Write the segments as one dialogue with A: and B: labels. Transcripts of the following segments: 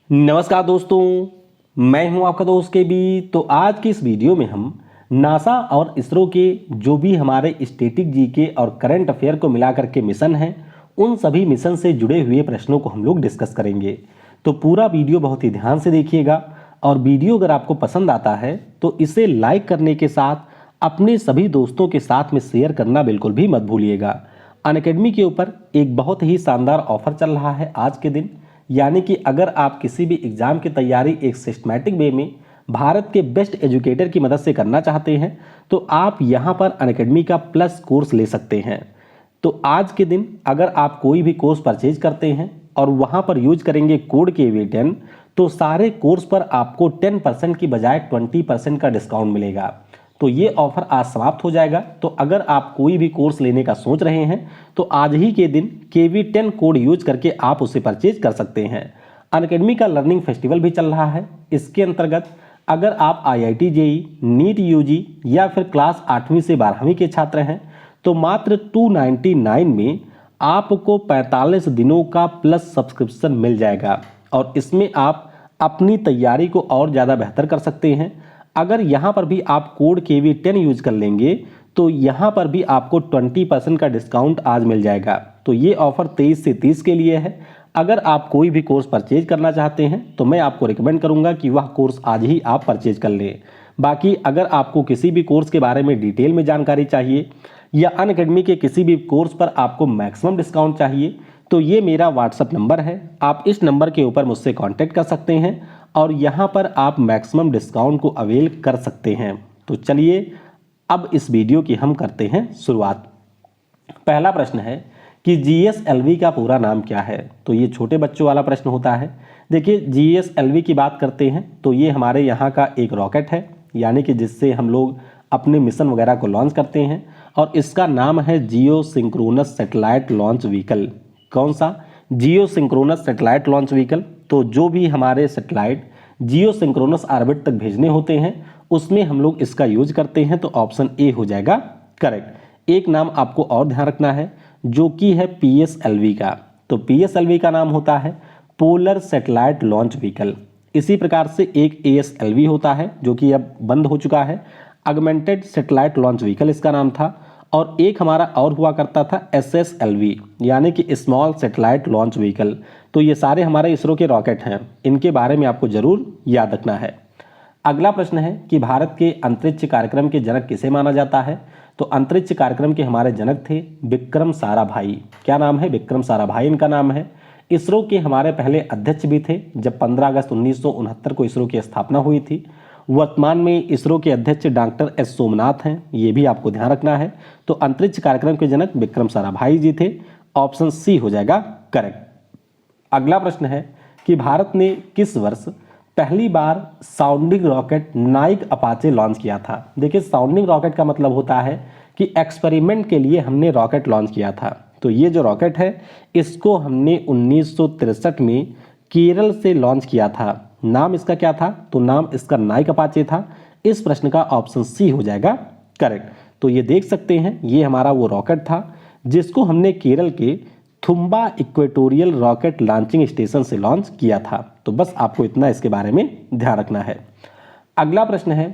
A: नमस्कार दोस्तों, मैं हूं आपका दोस्त के बी। तो आज की इस वीडियो में हम नासा और इसरो के जो भी हमारे स्टैटिक जीके और करंट अफेयर को मिलाकर के मिशन हैं, उन सभी मिशन से जुड़े हुए प्रश्नों को हम लोग डिस्कस करेंगे। तो पूरा वीडियो बहुत ही ध्यान से देखिएगा और वीडियो अगर आपको पसंद आता है तो इसे लाइक करने के साथ अपने सभी दोस्तों के साथ में शेयर करना बिल्कुल भी मत भूलिएगा। अनअकैडमी के ऊपर एक बहुत ही शानदार ऑफर चल रहा है आज के दिन, यानी कि अगर आप किसी भी एग्जाम की तैयारी एक सिस्टमैटिक वे में भारत के बेस्ट एजुकेटर की मदद से करना चाहते हैं तो आप यहां पर अनअकैडमी का प्लस कोर्स ले सकते हैं। तो आज के दिन अगर आप कोई भी कोर्स परचेज करते हैं और वहां पर यूज करेंगे कोड के KV10 तो सारे कोर्स पर आपको 10% की बजाय 20% का डिस्काउंट मिलेगा। तो ये ऑफर आज समाप्त हो जाएगा। तो अगर आप कोई भी कोर्स लेने का सोच रहे हैं तो आज ही के दिन KV10 कोड यूज करके आप उसे परचेज कर सकते हैं। अनअकैडमी का लर्निंग फेस्टिवल भी चल रहा है। इसके अंतर्गत अगर आप IIT JEE, नीट UG या फिर क्लास 8वीं से 12वीं के छात्र हैं तो मात्र 299 में आपको 45 दिनों का प्लस सब्सक्रिप्शन मिल जाएगा और इसमें आप अपनी तैयारी को और ज़्यादा बेहतर कर सकते हैं। अगर यहाँ पर भी आप कोड KV10 यूज कर लेंगे तो यहाँ पर भी आपको 20% का डिस्काउंट आज मिल जाएगा। तो ये ऑफर 23 से 30 के लिए है। अगर आप कोई भी कोर्स परचेज करना चाहते हैं तो मैं आपको रिकमेंड करूंगा कि वह कोर्स आज ही आप परचेज कर लें। बाकी अगर आपको किसी भी कोर्स के बारे में डिटेल में जानकारी चाहिए या अनअकैडमी के किसी भी कोर्स पर आपको मैक्सिमम डिस्काउंट चाहिए तो ये मेरा व्हाट्सअप नंबर है। आप इस नंबर के ऊपर मुझसे कांटेक्ट कर सकते हैं और यहाँ पर आप मैक्सिमम डिस्काउंट को अवेल कर सकते हैं। तो चलिए अब इस वीडियो की हम करते हैं शुरुआत। पहला प्रश्न है कि GSLV का पूरा नाम क्या है। तो ये छोटे बच्चों वाला प्रश्न होता है। देखिए GSLV की बात करते हैं तो ये हमारे यहाँ का एक रॉकेट है, यानी कि जिससे हम लोग अपने मिशन वगैरह को लॉन्च करते हैं और इसका नाम है जियो सिंक्रोनस सैटेलाइट लॉन्च व्हीकल। कौन सा? जियो सिंक्रोनस सैटेलाइट लॉन्च व्हीकल। तो जो भी हमारे सैटेलाइट जियो सिंक्रोनस ऑर्बिट तक भेजने होते हैं उसमें हम लोग इसका यूज करते हैं। तो ऑप्शन ए हो जाएगा करेक्ट। एक नाम आपको और ध्यान रखना है जो कि है PSLV का। तो PSLV का नाम होता है पोलर सैटेलाइट लॉन्च व्हीकल। इसी प्रकार से एक ASLV होता है जो कि अब बंद हो चुका है, ऑगमेंटेड सैटेलाइट लॉन्च व्हीकल इसका नाम था। और एक हमारा और हुआ करता था SSLV, यानी कि स्मॉल सैटेलाइट लॉन्च व्हीकल। तो ये सारे हमारे इसरो के रॉकेट हैं, इनके बारे में आपको जरूर याद रखना है। अगला प्रश्न है कि भारत के अंतरिक्ष कार्यक्रम के जनक किसे माना जाता है। तो अंतरिक्ष कार्यक्रम के हमारे जनक थे विक्रम साराभाई। क्या नाम है? विक्रम साराभाई इनका नाम है। इसरो के हमारे पहले अध्यक्ष भी थे जब 15 अगस्त 1969 को इसरो की स्थापना हुई थी। वर्तमान में इसरो के अध्यक्ष डॉक्टर S सोमनाथ हैं, ये भी आपको ध्यान रखना है। तो अंतरिक्ष कार्यक्रम के जनक विक्रम साराभाई जी थे। ऑप्शन सी हो जाएगा करेक्ट। अगला प्रश्न है कि भारत ने किस वर्ष पहली बार sounding rocket Nike Apache launch किया था। देखिए साउंडिंग रॉकेट का मतलब होता है कि एक्सपेरिमेंट के लिए हमने रॉकेट लॉन्च किया था। तो ये जो रॉकेट है इसको हमने 1963 में केरल से लॉन्च किया था। नाम इसका क्या था? तो नाम इसका नाइक अपाचे था। इस प्रश्न का ऑप्शन सी हो जाएगा करेक्ट। तो ये देख सकते हैं ये हमारा वो रॉकेट था जिसको हमने केरल के Thumba equatorial rocket launching station से लॉन्च किया था। तो बस आपको इतना इसके बारे में ध्यान रखना है। अगला प्रश्न है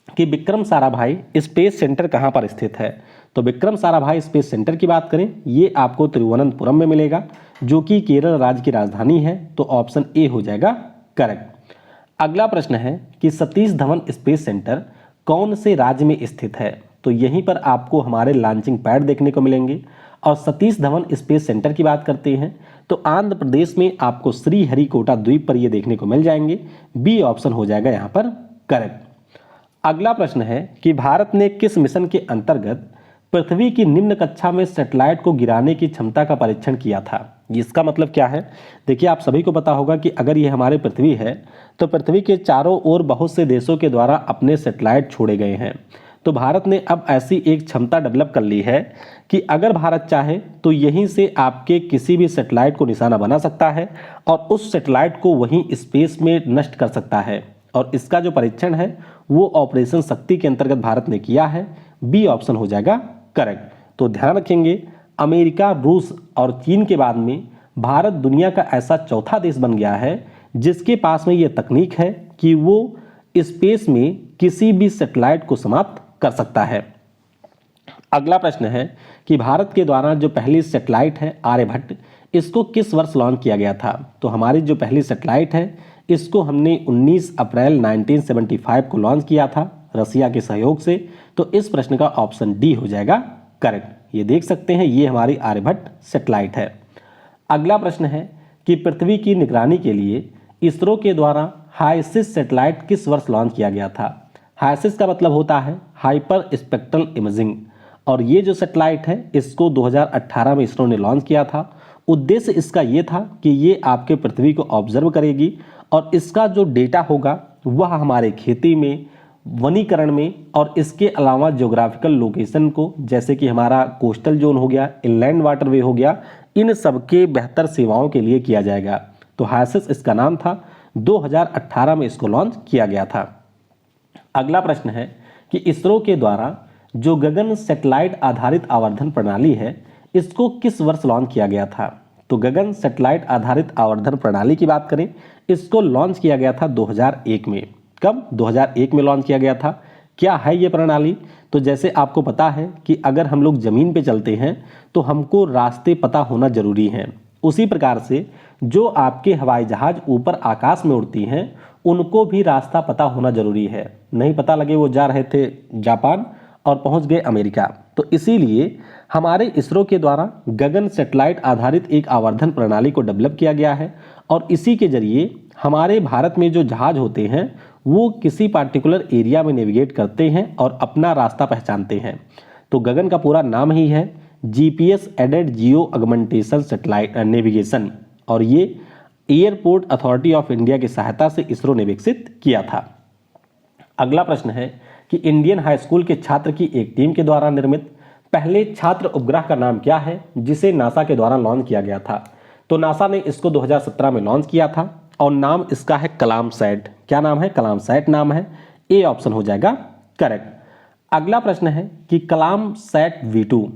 A: कि विक्रम साराभाई स्पेस सेंटर कहाँ पर स्थित है। तो विक्रम साराभाई स्पेस सेंटर की बात करें ये आपको तिरुवनंतपुरम में मिलेगा जो कि केरल राज्य की राजधानी है। तो ऑप्शन ए हो जाएगा करेक्ट। अगला प्रश्न है कि सतीश धवन स्पेस सेंटर कौन से राज्य में स्थित है। तो यहीं पर आपको हमारे लॉन्चिंग पैड देखने को मिलेंगे। और सतीश धवन स्पेस सेंटर की बात करते हैं तो आंध्र प्रदेश में आपको श्रीहरिकोटा द्वीप पर ये देखने को मिल जाएंगे। बी ऑप्शन हो जाएगा यहाँ पर करेक्ट। अगला प्रश्न है कि भारत ने किस मिशन के अंतर्गत पृथ्वी की निम्न कक्षा में सैटेलाइट को गिराने की क्षमता का परीक्षण किया था। इसका मतलब क्या है? देखिए आप सभी को पता होगा कि अगर ये हमारे पृथ्वी है तो पृथ्वी के चारों ओर बहुत से देशों के द्वारा अपने सैटेलाइट छोड़े गए हैं। तो भारत ने अब ऐसी एक क्षमता डेवलप कर ली है कि अगर भारत चाहे तो यहीं से आपके किसी भी सैटेलाइट को निशाना बना सकता है और उस सैटेलाइट को वहीं स्पेस में नष्ट कर सकता है। और इसका जो परीक्षण है वो ऑपरेशन शक्ति के अंतर्गत भारत ने किया है। बी ऑप्शन हो जाएगा करेक्ट। तो ध्यान रखेंगे अमेरिका, रूस और चीन के बाद में भारत दुनिया का ऐसा चौथा देश बन गया है जिसके पास में ये तकनीक है कि वो स्पेस में किसी भी सैटेलाइट को समाप्त कर सकता है। अगला प्रश्न है कि भारत के द्वारा जो पहली सैटेलाइट है आर्यभट्ट, इसको किस वर्ष लॉन्च किया गया था? तो हमारी जो पहली सैटेलाइट है इसको हमने 19 अप्रैल 1975 को लॉन्च किया था रसिया के सहयोग से। तो इस प्रश्न का ऑप्शन डी हो जाएगा करेक्ट। ये देख सकते हैं, ये हमारी आर्यभट्ट सैटेलाइट है। अगला प्रश्न है कि पृथ्वी की निगरानी के लिए इसरो के द्वारा हाईसिस सैटेलाइट किस वर्ष लॉन्च किया गया था? हाईसिस का मतलब होता है हाइपर स्पेक्ट्रल इमेजिंग, और ये जो सैटेलाइट है इसको 2018 में इसरो ने लॉन्च किया था। उद्देश्य इसका ये था कि ये आपके पृथ्वी को ऑब्जर्व करेगी और इसका जो डेटा होगा वह हमारे खेती में, वनीकरण में और इसके अलावा ज्योग्राफिकल लोकेशन को, जैसे कि हमारा कोस्टल जोन हो गया, इनलैंड वाटरवे हो गया, इन सबके बेहतर सेवाओं के लिए किया जाएगा। तो हाईसिस इसका नाम था, 2018 में इसको लॉन्च किया गया था। अगला प्रश्न है कि इसरो के द्वारा जो गगन सैटेलाइट आधारित आवर्धन प्रणाली है इसको किस वर्ष लॉन्च किया गया था? तो गगन सैटेलाइट आधारित आवर्धन प्रणाली की बात करें, इसको लॉन्च किया गया था 2001 में। कब? 2001 में लॉन्च किया गया था। क्या है ये प्रणाली? तो जैसे आपको पता है कि अगर हम लोग ज़मीन पे चलते हैं तो हमको रास्ते पता होना जरूरी हैं, उसी प्रकार से जो आपके हवाई जहाज ऊपर आकाश में उड़ती हैं उनको भी रास्ता पता होना जरूरी है। नहीं पता लगे वो जा रहे थे जापान और पहुंच गए अमेरिका। तो इसीलिए हमारे इसरो के द्वारा गगन सैटेलाइट आधारित एक आवर्धन प्रणाली को डेवलप किया गया है और इसी के जरिए हमारे भारत में जो जहाज होते हैं वो किसी पार्टिकुलर एरिया में नेविगेट करते हैं और अपना रास्ता पहचानते हैं। तो गगन का पूरा नाम ही है GPS aided geo augmentation satellite navigation, और ये एयरपोर्ट अथॉरिटी ऑफ इंडिया की सहायता से इसरो ने विकसित किया था। अगला प्रश्न है कि इंडियन हाई स्कूल के छात्र की एक टीम के द्वारा निर्मित पहले छात्र उपग्रह का नाम क्या है जिसे नासा के द्वारा लॉन्च किया गया था? तो नासा ने इसको 2017 में लॉन्च किया था और नाम इसका है कलाम सैट। क्या नाम है? कलाम सैट नाम है। ए ऑप्शन हो जाएगा करेक्ट। अगला प्रश्न है कि कलाम सैट V2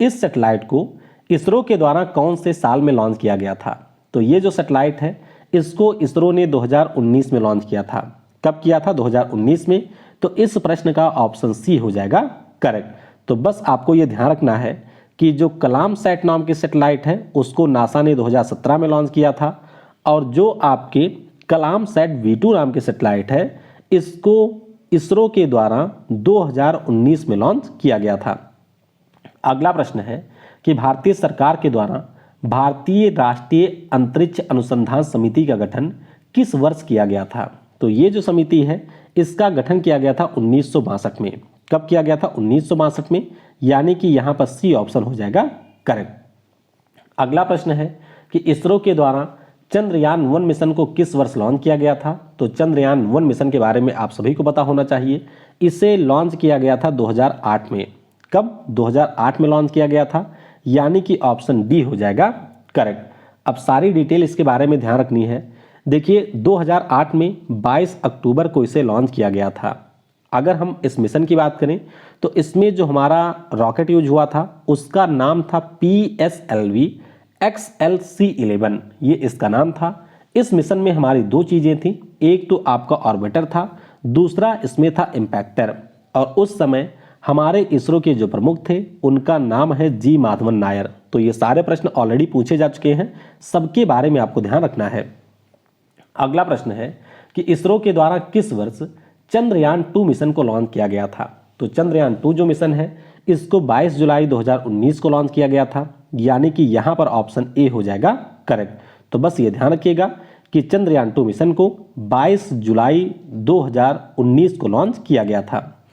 A: इस सैटेलाइट को इसरो के द्वारा कौन से साल में लॉन्च किया गया था? तो ये जो सैटेलाइट है इसको इसरो ने 2019 में लॉन्च किया था। कब किया था? 2019 में। तो इस प्रश्न का ऑप्शन सी हो जाएगा करेक्ट। तो बस आपको ये ध्यान रखना है कि जो कलाम सैट नाम की सैटेलाइट है उसको नासा ने 2017 में लॉन्च किया था और जो आपके कलाम सैट V2 नाम की सैटेलाइट है इसको इसरो के द्वारा 2019 में लॉन्च किया गया था। अगला प्रश्न है कि भारतीय सरकार के द्वारा भारतीय राष्ट्रीय अंतरिक्ष अनुसंधान समिति का गठन किस वर्ष किया गया था? तो ये जो समिति है इसका गठन किया गया था 1962 में। कब किया गया था? 1962 में, यानी कि यहाँ पर सी ऑप्शन हो जाएगा करेक्ट। अगला प्रश्न है कि इसरो के द्वारा चंद्रयान-1 मिशन को किस वर्ष लॉन्च किया गया था? तो चंद्रयान-1 मिशन के बारे में आप सभी को पता होना चाहिए। इसे लॉन्च किया गया था 2008 में। कब? 2008 में लॉन्च किया गया था, यानी कि ऑप्शन डी हो जाएगा करेक्ट। अब सारी डिटेल इसके बारे में ध्यान रखनी है। देखिए 2008 में 22 अक्टूबर को इसे लॉन्च किया गया था। अगर हम इस मिशन की बात करें तो इसमें जो हमारा रॉकेट यूज हुआ था उसका नाम था PSLV XLC-11, ये इसका नाम था। इस मिशन में हमारी दो चीज़ें थी, एक तो आपका ऑर्बिटर था, दूसरा इसमें था इम्पैक्टर। और उस समय हमारे इसरो के जो प्रमुख थे उनका नाम है जी माधवन नायर। तो ये सारे प्रश्न ऑलरेडी पूछे जा चुके हैं, सबके बारे में आपको ध्यान रखना है। अगला प्रश्न है कि इसरो के द्वारा किस वर्ष चंद्रयान-2 मिशन को लॉन्च किया गया था? तो चंद्रयान-2 जो मिशन है इसको 22 जुलाई 2019 को लॉन्च किया गया था, यानी कि यहाँ पर ऑप्शन ए हो जाएगा करेक्ट। तो बस ये ध्यान रखिएगा कि चंद्रयान-2 मिशन को 22 जुलाई 2019 को लॉन्च किया गया था।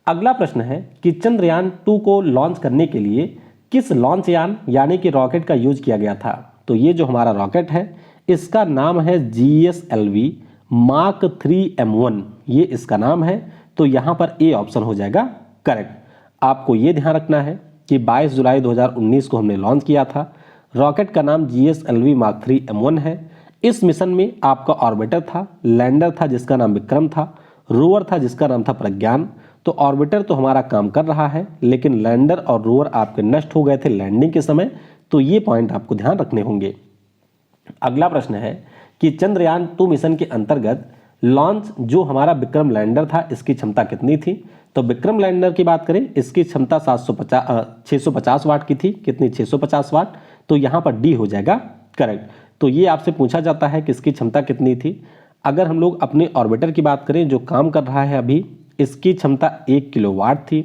A: अगला प्रश्न है कि चंद्रयान-2 को लॉन्च करने के लिए किस लॉन्च यान यानी कि रॉकेट का यूज किया गया था? तो ये जो हमारा रॉकेट है इसका नाम है GSLV Mark 3 M1, ये इसका नाम है। तो यहाँ पर ए ऑप्शन हो जाएगा करेक्ट। आपको ये ध्यान रखना है कि 22 जुलाई 2019 को हमने लॉन्च किया था। रॉकेट का नाम GSLV Mark 3 M1 है। इस मिशन में आपका ऑर्बिटर था, लैंडर था जिसका नाम विक्रम था, रोवर था जिसका नाम था प्रज्ञान। तो ऑर्बिटर तो हमारा काम कर रहा है लेकिन लैंडर और रोवर आपके नष्ट हो गए थे लैंडिंग के समय, तो ये पॉइंट आपको ध्यान रखने होंगे। अगला प्रश्न है कि चंद्रयान-2 मिशन के अंतर्गत लॉन्च जो हमारा विक्रम लैंडर था इसकी क्षमता कितनी थी। तो विक्रम लैंडर की बात करें, इसकी क्षमता 650 वाट की थी। कितनी? 650 वाट। तो यहाँ पर डी हो जाएगा करेक्ट। तो ये आपसे पूछा जाता है कि इसकी क्षमता कितनी थी। अगर हम लोग अपने ऑर्बिटर की बात करें जो काम कर रहा है अभी, इसकी क्षमता 1 किलोवाट थी।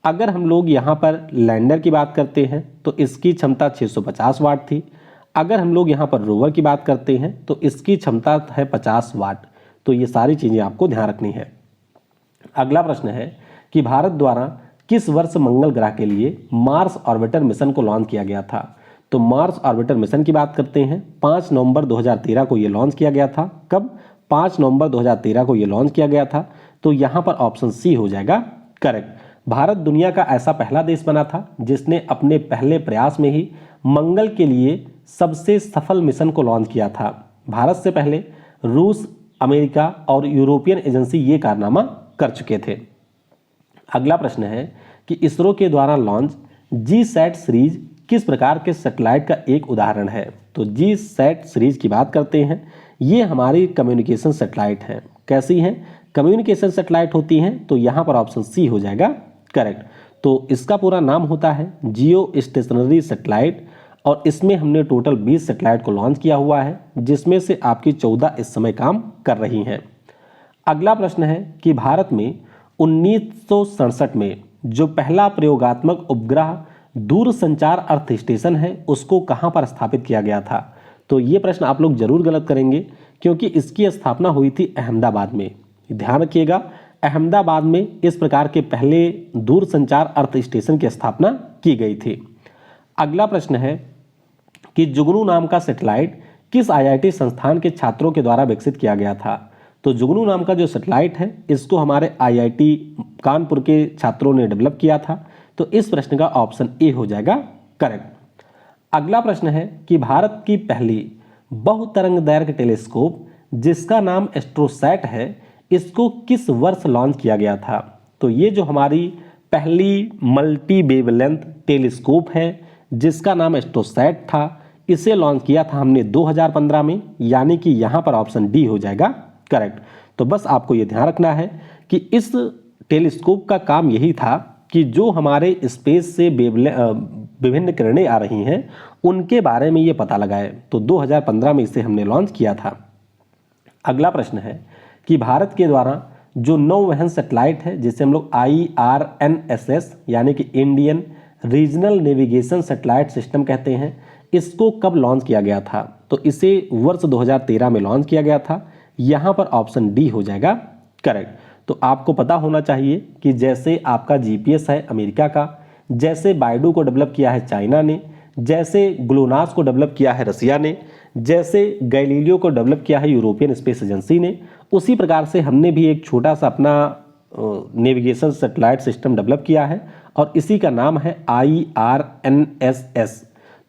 A: अगर हम लोग यहाँ पर लैंडर की बात करते हैं तो इसकी क्षमता 650 वाट थी। अगर हम लोग यहाँ पर रोवर की बात करते हैं तो इसकी क्षमता है 50 वाट। तो ये सारी चीज़ें आपको ध्यान रखनी है। अगला प्रश्न है कि भारत द्वारा किस वर्ष मंगल ग्रह के लिए मार्स ऑर्बिटर मिशन को लॉन्च किया गया था। तो मार्स ऑर्बिटर मिशन की बात करते हैं, 5 नवंबर 2013 को ये लॉन्च किया गया था। कब? 5 नवंबर 2013 को ये लॉन्च किया गया था। तो यहाँ पर ऑप्शन सी हो जाएगा करेक्ट। भारत दुनिया का ऐसा पहला देश बना था जिसने अपने पहले प्रयास में ही मंगल के लिए सबसे सफल मिशन को लॉन्च किया था। भारत से पहले रूस, अमेरिका और यूरोपियन एजेंसी ये कारनामा कर चुके थे। अगला प्रश्न है कि इसरो के द्वारा लॉन्च जी सैट सीरीज किस प्रकार के सैटेलाइट का एक उदाहरण है। तो जी सैट सीरीज की बात करते हैं, ये हमारी कम्युनिकेशन सैटेलाइट है। कैसी हैं? कम्युनिकेशन सैटेलाइट होती हैं। तो यहाँ पर ऑप्शन सी हो जाएगा करेक्ट। तो इसका पूरा नाम होता है जियो स्टेशनरी सैटेलाइट और इसमें हमने टोटल 20 सैटेलाइट को लॉन्च किया हुआ है, जिसमें से आपकी 14 इस समय काम कर रही हैं। अगला प्रश्न है कि भारत में 1967 में जो पहला प्रयोगात्मक उपग्रह दूरसंचार अर्थ स्टेशन है उसको कहां पर स्थापित किया गया था। तो ये प्रश्न आप लोग जरूर गलत करेंगे क्योंकि इसकी स्थापना हुई थी अहमदाबाद में। ध्यान रखिएगा, अहमदाबाद में इस प्रकार के पहले दूरसंचार अर्थ स्टेशन की स्थापना की गई थी। अगला प्रश्न है कि जुगनू नाम का सैटेलाइट किस आईआईटी संस्थान के छात्रों के द्वारा विकसित किया गया था। तो जुगनू नाम का जो सैटेलाइट है इसको हमारे आईआईटी कानपुर के छात्रों ने डेवलप किया था। तो इस प्रश्न का ऑप्शन ए हो जाएगा करेक्ट। अगला प्रश्न है कि भारत की पहली बहुतरंगदैर्घ्य टेलीस्कोप जिसका नाम एस्ट्रोसैट है इसको किस वर्ष लॉन्च किया गया था। तो ये जो हमारी पहली मल्टी वेवलेंथ टेलीस्कोप है जिसका नाम एस्ट्रोसैट था, इसे लॉन्च किया था हमने 2015 में, यानी कि यहाँ पर ऑप्शन डी हो जाएगा करेक्ट। तो बस आपको ये ध्यान रखना है कि इस टेलीस्कोप का काम यही था कि जो हमारे स्पेस से विभिन्न किरणें आ रही हैं उनके बारे में ये पता लगाए। तो 2015 में इसे हमने लॉन्च किया था। अगला प्रश्न है कि भारत के द्वारा जो नौवहन सैटेलाइट है जिसे हम लोग IRNSS यानी कि Indian regional navigation satellite system कहते हैं, इसको कब लॉन्च किया गया था। तो इसे वर्ष 2013 में लॉन्च किया गया था। यहाँ पर ऑप्शन डी हो जाएगा करेक्ट। तो आपको पता होना चाहिए कि जैसे आपका GPS है अमेरिका का, जैसे बाइडू को डेवलप किया है चाइना ने, जैसे ग्लोनास को डेवलप किया है रसिया ने, जैसे गैलीलियो को डेवलप किया है यूरोपियन स्पेस एजेंसी ने, उसी प्रकार से हमने भी एक छोटा सा अपना नेविगेशन सैटेलाइट सिस्टम डेवलप किया है और इसी का नाम है IRNSS।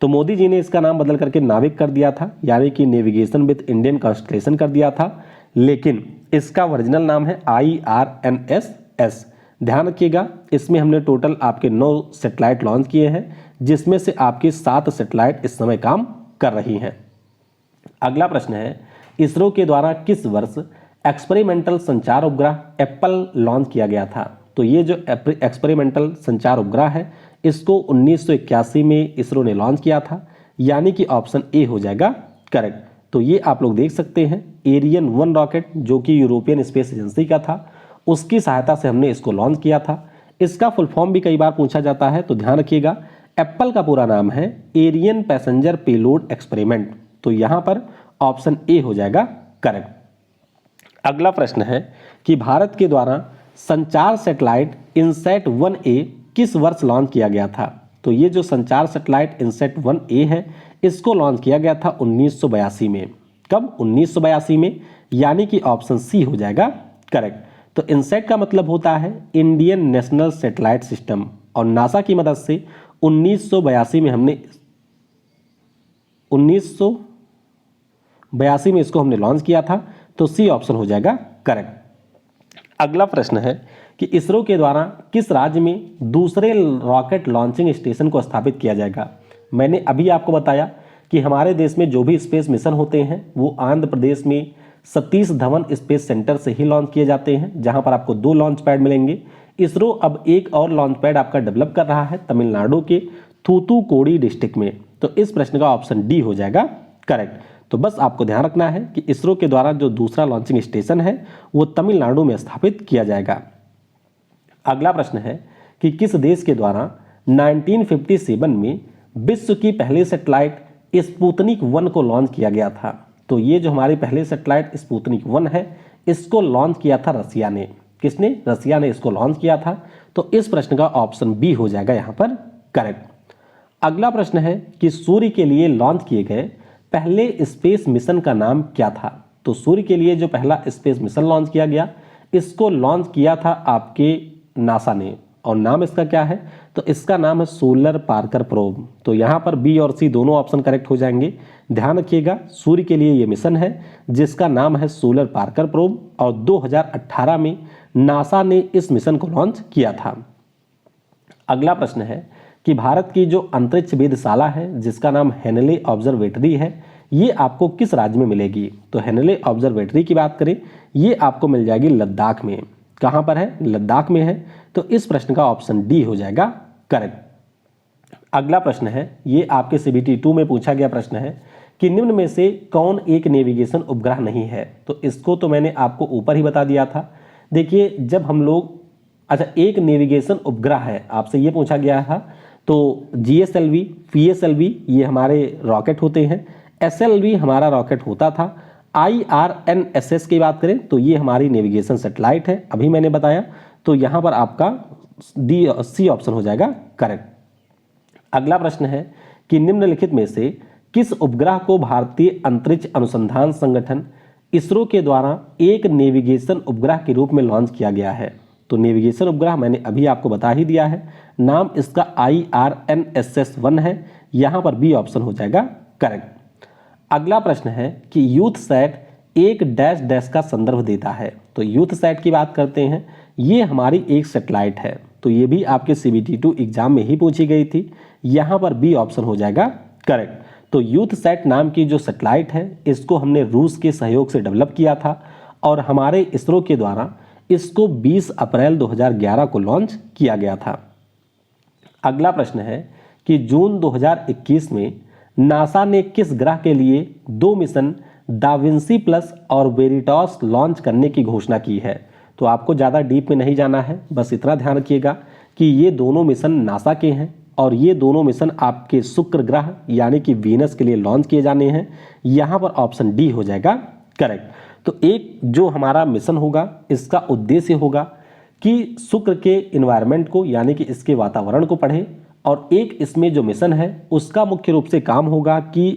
A: तो मोदी जी ने इसका नाम बदल करके नाविक कर दिया था, यानी कि नेविगेशन विद इंडियन कॉन्स्टलेशन कर दिया था, लेकिन इसका ओरिजिनल नाम है IRNSS। ध्यान रखिएगा, इसमें हमने टोटल आपके 9 सैटेलाइट लॉन्च किए हैं, जिसमें से आपकी 7 सैटेलाइट इस समय काम कर रही हैं। अगला प्रश्न है इसरो के द्वारा किस वर्ष एक्सपेरिमेंटल संचार उपग्रह एप्पल लॉन्च किया गया था। तो ये जो एक्सपेरिमेंटल संचार उपग्रह है इसको 1981 में इसरो ने लॉन्च किया था, यानी कि ऑप्शन ए हो जाएगा करेक्ट। तो ये आप लोग देख सकते हैं एरियन 1 रॉकेट जो कि यूरोपियन स्पेस एजेंसी का था, उसकी सहायता से हमने इसको लॉन्च किया था। इसका फुल फॉर्म भी कई बार पूछा जाता है, तो ध्यान रखिएगा एप्पल का पूरा नाम है एरियन पैसेंजर पेलोड एक्सपेरिमेंट। तो यहाँ पर ऑप्शन ए हो जाएगा करेक्ट। अगला प्रश्न है कि भारत के द्वारा संचार सैटेलाइट इनसैट 1A किस वर्ष लॉन्च किया गया था। तो ये जो संचार सैटेलाइट इनसैट 1A है इसको लॉन्च किया गया था 1982 में। कब? 1982 में, यानी कि ऑप्शन सी हो जाएगा करेक्ट। तो इनसैट का मतलब होता है इंडियन नेशनल सैटेलाइट सिस्टम और नासा की मदद से 1982 में हमने 1982 में इसको हमने लॉन्च किया था। तो सी ऑप्शन हो जाएगा करेक्ट। अगला प्रश्न है कि इसरो के द्वारा किस राज्य में दूसरे रॉकेट लॉन्चिंग स्टेशन को स्थापित किया जाएगा। मैंने अभी आपको बताया कि हमारे देश में जो भी स्पेस मिशन होते हैं वो आंध्र प्रदेश में सतीश धवन स्पेस सेंटर से ही लॉन्च किए जाते हैं, जहां पर आपको 2 लॉन्च पैड मिलेंगे। इसरो अब एक और लॉन्च पैड आपका डेवलप कर रहा है तमिलनाडु के थूथुकुडी डिस्ट्रिक्ट में। तो इस प्रश्न का ऑप्शन डी हो जाएगा करेक्ट। तो बस आपको ध्यान रखना है कि इसरो के द्वारा जो दूसरा लॉन्चिंग स्टेशन है वो तमिलनाडु में स्थापित किया जाएगा। अगला प्रश्न है कि किस देश के द्वारा 1957 में विश्व की पहली सैटेलाइट स्पुतनिक 1 को लॉन्च किया गया था। तो ये जो हमारी पहली सैटेलाइट स्पुतनिक 1 है, इसको लॉन्च किया था रसिया ने। किसने? रसिया ने इसको लॉन्च किया था। तो इस प्रश्न का ऑप्शन बी हो जाएगा यहाँ पर करेक्ट। अगला प्रश्न है कि सूर्य के लिए लॉन्च किए गए पहले स्पेस मिशन का नाम क्या था? तो सूर्य के लिए जो पहला स्पेस मिशन लॉन्च किया गया, इसको लॉन्च किया था आपके नासा ने, और नाम इसका क्या है? तो इसका नाम है सोलर पार्कर प्रोब। तो यहाँ पर बी और सी दोनों ऑप्शन करेक्ट हो जाएंगे। ध्यान रखिएगा, सूर्य के लिए ये मिशन है जिसका नाम है सोलर पार्कर प्रोब, और 2018 में नासा ने इस मिशन को लॉन्च किया था। अगला प्रश्न है कि भारत की जो अंतरिक्ष वेधशाला है जिसका नाम हेनले ऑब्जर्वेटरी है, ये आपको किस राज्य में मिलेगी? तो हेनले ऑब्जर्वेटरी की बात करें, ये आपको मिल जाएगी लद्दाख में। कहां पर है? लद्दाख में है। तो इस प्रश्न का ऑप्शन डी हो जाएगा करेक्ट। अगला प्रश्न है, ये आपके CBT 2 में पूछा गया प्रश्न है कि निम्न में से कौन एक नेविगेशन उपग्रह नहीं है? तो इसको तो मैंने आपको ऊपर ही बता दिया था। देखिए, जब हम लोग एक नेविगेशन उपग्रह है आपसे ये पूछा गया था, तो GSLV, PSLV ये हमारे रॉकेट होते हैं, SLV हमारा रॉकेट होता था, IRNSS की बात करें तो ये हमारी नेविगेशन सैटेलाइट है, अभी मैंने बताया। तो यहाँ पर आपका सी ऑप्शन हो जाएगा करेक्ट। अगला प्रश्न है कि निम्नलिखित में से किस उपग्रह को भारतीय अंतरिक्ष अनुसंधान संगठन इसरो के द्वारा एक नेविगेशन उपग्रह के रूप में लॉन्च किया गया है? तो नेविगेशन उपग्रह मैंने अभी आपको बता ही दिया है, नाम इसका IRNSS-1 है। यहाँ पर बी ऑप्शन हो जाएगा करेक्ट। अगला प्रश्न है कि यूथ सैट एक डैश डैश का संदर्भ देता है। तो यूथ सैट की बात करते हैं, ये हमारी एक सैटेलाइट है। तो ये भी आपके CBT 2 एग्जाम में ही पूछी गई थी। यहाँ पर बी ऑप्शन हो जाएगा करेक्ट। तो यूथ सैट नाम की जो सैटेलाइट है, इसको हमने रूस के सहयोग से डेवलप किया था, और हमारे इसरो के द्वारा इसको 20 अप्रैल 2011 को लॉन्च किया गया था। अगला प्रश्न है कि जून 2021 में नासा ने किस ग्रह के लिए 2 मिशन दाविंसी प्लस और वेरिटॉस लॉन्च करने की घोषणा की है? तो आपको ज़्यादा डीप में नहीं जाना है, बस इतना ध्यान रखिएगा कि ये दोनों मिशन नासा के हैं, और ये दोनों मिशन आपके शुक्र ग्रह यानी कि वीनस के लिए लॉन्च किए जाने हैं। यहाँ पर ऑप्शन डी हो जाएगा करेक्ट। तो एक जो हमारा मिशन होगा, इसका उद्देश्य होगा कि शुक्र के इन्वायरमेंट को यानी कि इसके वातावरण को पढ़े, और एक इसमें जो मिशन है उसका मुख्य रूप से काम होगा कि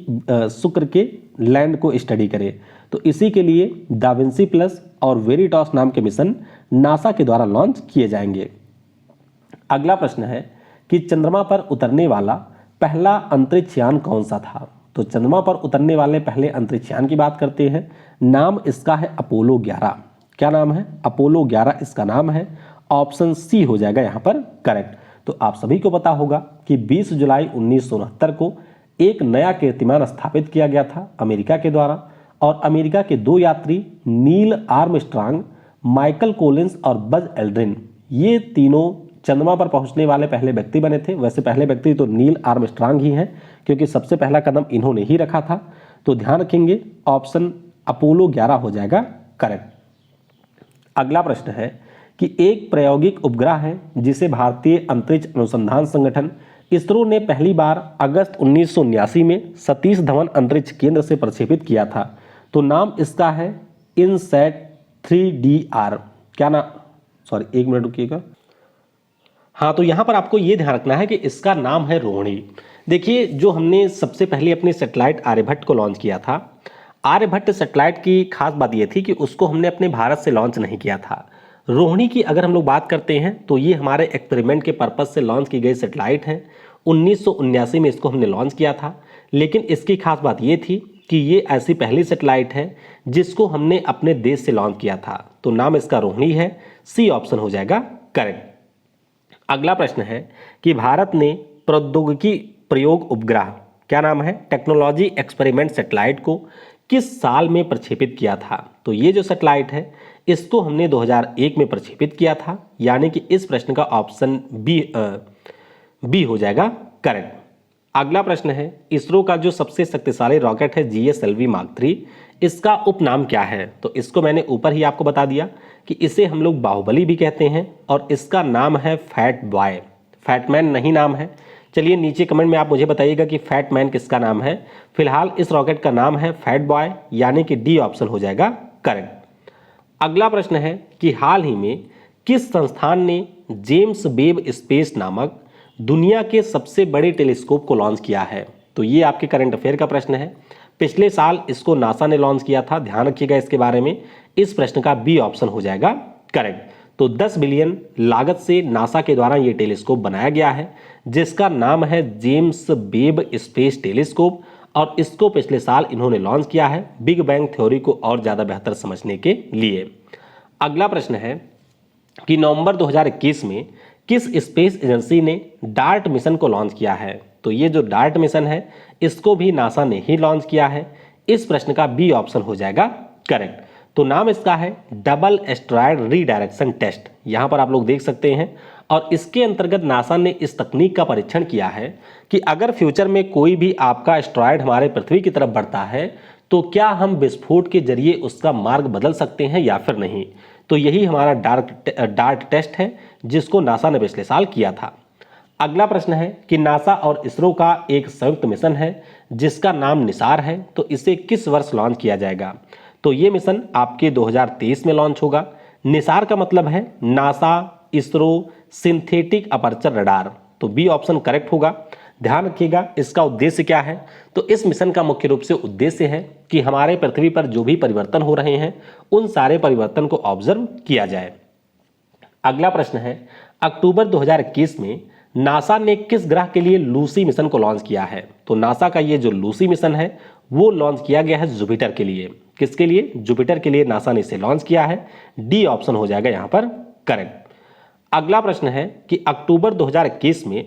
A: शुक्र के लैंड को स्टडी करे। तो इसी के लिए दाविंसी प्लस और वेरिटॉस नाम के मिशन नासा के द्वारा लॉन्च किए जाएंगे। अगला प्रश्न है कि चंद्रमा पर उतरने वाला पहला अंतरिक्ष यान कौन सा था? तो चंद्रमा पर उतरने वाले पहले अंतरिक्ष यान की बात करते हैं, नाम इसका है अपोलो 11। क्या नाम है? अपोलो 11 इसका नाम है। ऑप्शन सी हो जाएगा यहाँ पर करेक्ट। तो आप सभी को पता होगा कि 20 जुलाई 1969 को एक नया कीर्तिमान स्थापित किया गया था अमेरिका के द्वारा, और अमेरिका के 2 यात्री नील आर्मस्ट्रांग, माइकल कोलिंस और बज एल्ड्रिन, ये तीनों चंद्रमा पर पहुंचने वाले पहले व्यक्ति बने थे। वैसे पहले व्यक्ति तो नील आर्मस्ट्रांग ही हैं, क्योंकि सबसे पहला कदम इन्होंने ही रखा था। तो ध्यान रखेंगे, ऑप्शन अपोलो 11 हो जाएगा करेक्ट। अगला प्रश्न है कि एक प्रायोगिक उपग्रह है जिसे भारतीय अंतरिक्ष अनुसंधान संगठन इसरो ने पहली बार अगस्त 1979 में सतीश धवन अंतरिक्ष केंद्र से प्रक्षेपित किया था। तो नाम इसका है इनसैट 3DR। क्या ना, सॉरी एक मिनट रुकिएगा। हाँ, तो यहाँ पर आपको ये ध्यान रखना है कि इसका नाम है रोहिणी। देखिए, जो हमने सबसे पहले अपनी सैटेलाइट आर्यभट्ट को लॉन्च किया था, आर्यभट्ट सैटेलाइट की खास बात ये थी कि उसको हमने अपने भारत से लॉन्च नहीं किया था। रोहिणी की अगर हम लोग बात करते हैं तो ये हमारे एक्सपेरिमेंट के पर्पज से लॉन्च की गई सैटेलाइट है। 1979 में इसको हमने लॉन्च किया था, लेकिन इसकी खास बात ये थी कि ये ऐसी पहली सैटेलाइट है जिसको हमने अपने देश से लॉन्च किया था। तो नाम इसका रोहिणी है। सी ऑप्शन हो जाएगा करेक्ट। अगला प्रश्न है कि भारत ने प्रौद्योगिकी प्रयोग उपग्रह क्या नाम है, टेक्नोलॉजी एक्सपेरिमेंट सैटेलाइट को किस साल में प्रक्षेपित किया था? तो ये जो सैटेलाइट है इसको हमने 2001 में प्रक्षेपित किया था, यानी कि इस प्रश्न का ऑप्शन बी हो जाएगा करेक्ट। अगला प्रश्न है, इसरो का जो सबसे शक्तिशाली रॉकेट है GSLV Mark 3, इसका उपनाम क्या है? तो इसको मैंने ऊपर ही आपको बता दिया कि इसे हम लोग बाहुबली भी कहते हैं और इसका नाम है फैट बॉय, फैटमैन नहीं नाम है। चलिए नीचे कमेंट में आप मुझे बताइएगा कि फैटमैन किसका नाम है। फिलहाल इस रॉकेट का नाम है फैट बॉय, यानी कि डी ऑप्शन हो जाएगा करेक्ट। अगला प्रश्न है कि हाल ही में किस संस्थान ने जेम्स वेब स्पेस नामक दुनिया के सबसे बड़े टेलीस्कोप को लॉन्च किया है? तो ये आपके करंट अफेयर का प्रश्न है। पिछले साल इसको नासा ने लॉन्च किया था, ध्यान रखिएगा इसके बारे में। इस प्रश्न का बी ऑप्शन हो जाएगा करेक्ट। तो 10 बिलियन लागत से नासा के द्वारा ये टेलीस्कोप बनाया गया है, जिसका नाम है जेम्स वेब स्पेस टेलीस्कोप, और इसको पिछले साल इन्होंने लॉन्च किया है बिग बैंग थ्योरी को और ज़्यादा बेहतर समझने के लिए। अगला प्रश्न है कि नवंबर 2021 में किस स्पेस एजेंसी ने डार्ट मिशन को लॉन्च किया है? तो ये जो डार्ट मिशन है इसको भी नासा ने ही लॉन्च किया है। इस प्रश्न का बी ऑप्शन हो जाएगा करेक्ट। तो नाम इसका है डबल एस्ट्रॉयड रीडायरेक्शन टेस्ट, यहाँ पर आप लोग देख सकते हैं। और इसके अंतर्गत नासा ने इस तकनीक का परीक्षण किया है कि अगर फ्यूचर में कोई भी आपका एस्ट्रॉयड हमारे पृथ्वी की तरफ बढ़ता है तो क्या हम विस्फोट के जरिए उसका मार्ग बदल सकते हैं या फिर नहीं। तो यही हमारा डार्ट टेस्ट है जिसको नासा ने पिछले साल किया था। अगला प्रश्न है कि नासा और इसरो का एक संयुक्त मिशन है जिसका नाम निसार है, तो इसे किस वर्ष लॉन्च किया जाएगा? तो ये मिशन आपके 2023 में लॉन्च होगा। निसार का मतलब है NASA ISRO synthetic aperture radar, तो बी ऑप्शन करेक्ट होगा। ध्यान रखिएगा इसका उद्देश्य क्या है। तो इस मिशन का मुख्य रूप से उद्देश्य है कि हमारे पृथ्वी पर जो भी परिवर्तन हो रहे हैं उन सारे परिवर्तन को ऑब्जर्व किया जाए। अगला प्रश्न है, अक्टूबर 2021 में नासा ने किस ग्रह के लिए लूसी मिशन को लॉन्च किया है? तो नासा का ये जो लूसी मिशन है वो लॉन्च किया गया है जुपिटर के लिए। किसके लिए? जुपिटर के लिए नासा ने इसे लॉन्च किया है। डी ऑप्शन हो जाएगा यहाँ पर करेक्ट। अगला प्रश्न है कि अक्टूबर 2021 में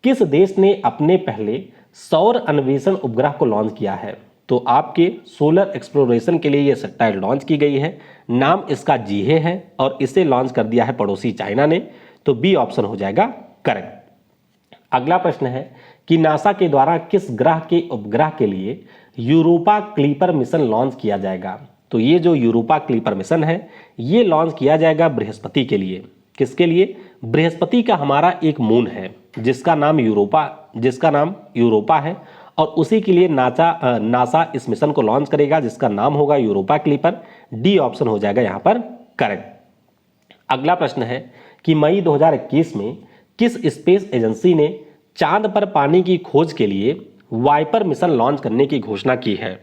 A: किस देश ने अपने पहले सौर अन्वेषण उपग्रह को लॉन्च किया है? तो आपके सोलर एक्सप्लोरेशन के लिए यह सैटेलाइट लॉन्च की गई है। नाम इसका जीहे है और इसे लॉन्च कर दिया है पड़ोसी चाइना ने, तो बी ऑप्शन हो जाएगा करेक्ट। अगला प्रश्न है कि नासा के द्वारा किस ग्रह के उपग्रह के लिए यूरोपा क्लीपर मिशन लॉन्च किया जाएगा? तो ये जो यूरोपा क्लीपर मिशन है ये लॉन्च किया जाएगा बृहस्पति के लिए। किसके लिए? बृहस्पति का हमारा एक मून है जिसका नाम यूरोपा है और उसी के लिए नासा इस मिशन को लॉन्च करेगा जिसका नाम होगा यूरोपा क्लीपर। डी ऑप्शन हो जाएगा यहाँ पर करेक्ट। अगला प्रश्न है कि मई 2021 में किस स्पेस एजेंसी ने चांद पर पानी की खोज के लिए वाइपर मिशन लॉन्च करने की घोषणा की है?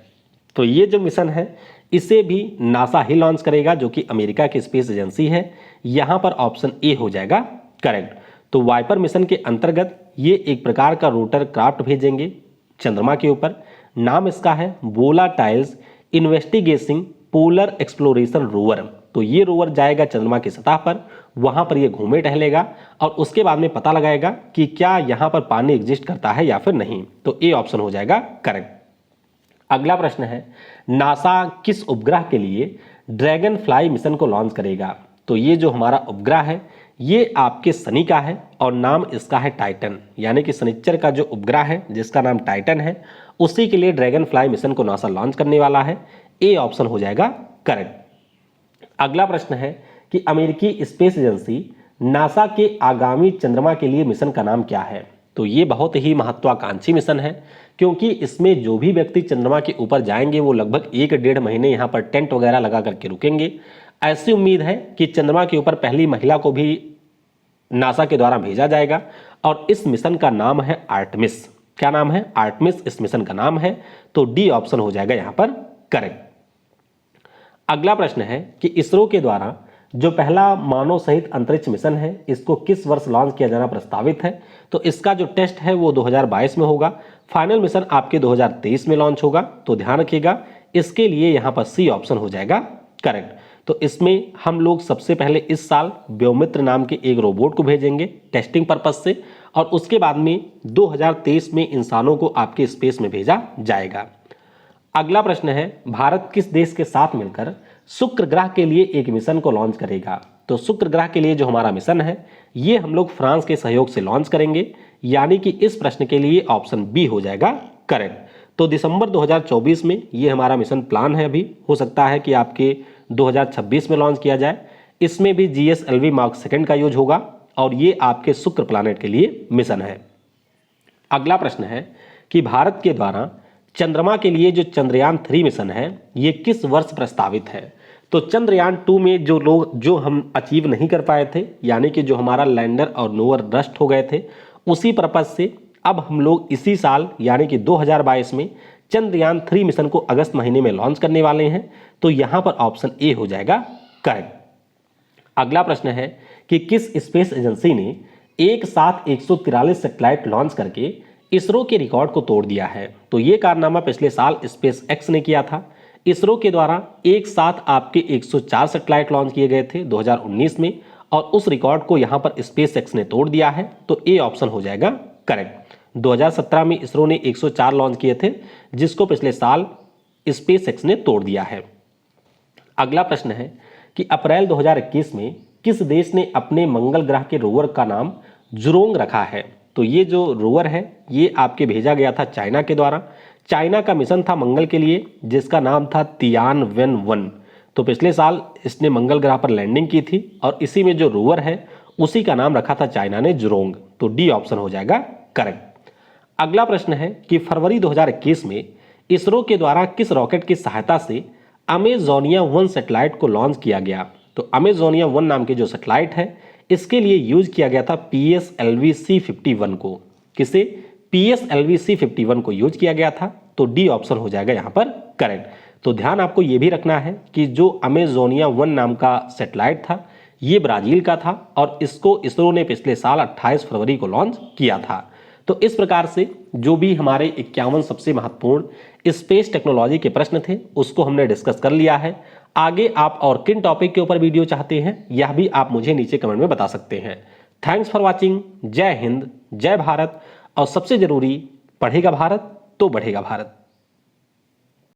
A: तो ये जो मिशन है इसे भी नासा ही लॉन्च करेगा जो कि अमेरिका की स्पेस एजेंसी है। यहाँ पर ऑप्शन ए हो जाएगा करेक्ट। तो वाइपर मिशन के अंतर्गत ये एक प्रकार का रोटर क्राफ्ट भेजेंगे चंद्रमा के ऊपर। नाम इसका है वोलाटाइल्स इन्वेस्टिगेटिंग पोलर एक्सप्लोरेशन रोवर। तो ये रोवर जाएगा चंद्रमा की सतह पर, वहां पर ये घूमे टहलेगा और उसके बाद में पता लगाएगा कि क्या यहाँ पर पानी एग्जिस्ट करता है या फिर नहीं। तो ए ऑप्शन हो जाएगा करेक्ट। अगला प्रश्न है, नासा किस उपग्रह के लिए ड्रैगन फ्लाई मिशन को लॉन्च करेगा? तो ये जो हमारा उपग्रह है ये आपके शनि का है और नाम इसका है टाइटन, यानी कि शनिचर का जो उपग्रह है जिसका नाम टाइटन है उसी के लिए ड्रैगन फ्लाई मिशन को नासा लॉन्च करने वाला है। ए ऑप्शन हो जाएगा करेक्ट। अगला प्रश्न है कि अमेरिकी स्पेस एजेंसी नासा के आगामी चंद्रमा के लिए मिशन का नाम क्या है? तो ये बहुत ही महत्वाकांक्षी मिशन है क्योंकि इसमें जो भी व्यक्ति चंद्रमा के ऊपर जाएंगे वो लगभग 1-1.5 महीने यहाँ पर टेंट वगैरह लगा करके रुकेंगे। ऐसी उम्मीद है कि चंद्रमा के ऊपर पहली महिला को भी नासा के द्वारा भेजा जाएगा और इस मिशन का नाम है आर्टेमिस। क्या नाम है? आर्टेमिस इस मिशन का नाम है। तो डी ऑप्शन हो जाएगा यहाँ पर करेक्ट। अगला प्रश्न है कि इसरो के द्वारा जो पहला मानव सहित अंतरिक्ष मिशन है इसको किस वर्ष लॉन्च किया जाना प्रस्तावित है? तो इसका जो टेस्ट है वो 2022 में होगा। फाइनल मिशन आपके 2023 में लॉन्च होगा। तो ध्यान रखिएगा इसके लिए यहाँ पर सी ऑप्शन हो जाएगा करेक्ट। तो इसमें हम लोग सबसे पहले इस साल व्योमित्र नाम के एक रोबोट को भेजेंगे टेस्टिंग पर्पस से और उसके बाद में 2023 में इंसानों को आपके स्पेस में भेजा जाएगा। अगला प्रश्न है, भारत किस देश के साथ मिलकर शुक्र ग्रह के लिए एक मिशन को लॉन्च करेगा? तो शुक्र ग्रह के लिए जो हमारा मिशन है ये हम लोग फ्रांस के सहयोग से लॉन्च करेंगे, यानी कि इस प्रश्न के लिए ऑप्शन बी हो जाएगा करेक्ट। तो दिसंबर 2024 में ये हमारा मिशन प्लान है। अभी हो सकता है कि आपके 2026 में लॉन्च किया जाए। इसमें भी GSLV मार्क सेकंड का यूज होगा और ये आपके शुक्र प्लानेट के लिए मिशन है। अगला प्रश्न है कि भारत के द्वारा चंद्रमा के लिए जो चंद्रयान 3 मिशन है ये किस वर्ष प्रस्तावित है? तो चंद्रयान 2 में जो हम अचीव नहीं कर पाए थे, यानी कि जो हमारा लैंडर और नोवर रस्ट हो गए थे, उसी पर्पज से अब हम लोग इसी साल यानी कि 2022 में चंद्रयान 3 मिशन को अगस्त महीने में लॉन्च करने वाले हैं। तो यहां पर ऑप्शन ए हो जाएगा करेक्ट। अगला प्रश्न है कि किस स्पेस एजेंसी ने एक साथ 143 सैटेलाइट लॉन्च करके इसरो के रिकॉर्ड को तोड़ दिया है? तो ये कारनामा पिछले साल स्पेस एक्स ने किया था। इसरो के द्वारा एक साथ आपके 104 सैटेलाइट लॉन्च किए गए थे 2019 में और उस रिकॉर्ड को यहां पर स्पेस एक्स ने तोड़ दिया है। तो ए ऑप्शन हो जाएगा करेक्ट। 2017 में इसरो ने 104 लॉन्च किए थे जिसको पिछले साल स्पेस एक्स ने तोड़ दिया है। अगला प्रश्न है कि अप्रैल 2021 में किस देश ने अपने मंगल ग्रह के रोवर का नाम जुरोंग रखा है? तो ये जो रोवर है ये आपके भेजा गया था चाइना के द्वारा। चाइना का मिशन था मंगल के लिए जिसका नाम था तियानवेन-1। तो पिछले साल इसने मंगल ग्रह पर लैंडिंग की थी और इसी में जो रोवर है उसी का नाम रखा था चाइना ने जुरोंग। तो डी ऑप्शन हो जाएगा करेक्ट। अगला प्रश्न है कि फरवरी 2021 में इसरो के द्वारा किस रॉकेट की सहायता से अमेजोनिया 1 सैटेलाइट को लॉन्च किया गया? तो अमेजोनिया 1 नाम की जो सैटेलाइट है इसके लिए यूज किया गया था PSLV C51 को। किसे? PSLV C51 को यूज किया गया था। तो डी ऑप्शन हो जाएगा यहां पर करेक्ट। तो ध्यान आपको यह भी रखना है कि जो अमेजोनिया 1 नाम का सैटेलाइट था ये ब्राजील का था और इसको इसरो ने पिछले साल 28 फरवरी को लॉन्च किया था। तो इस प्रकार से जो भी हमारे 51 सबसे महत्वपूर्ण स्पेस टेक्नोलॉजी के प्रश्न थे उसको हमने डिस्कस कर लिया है। आगे आप और किन टॉपिक के ऊपर वीडियो चाहते हैं यह भी आप मुझे नीचे कमेंट में बता सकते हैं। Thanks for watching. जय हिंद, जय भारत और सबसे जरूरी, पढ़ेगा भारत तो बढ़ेगा भारत।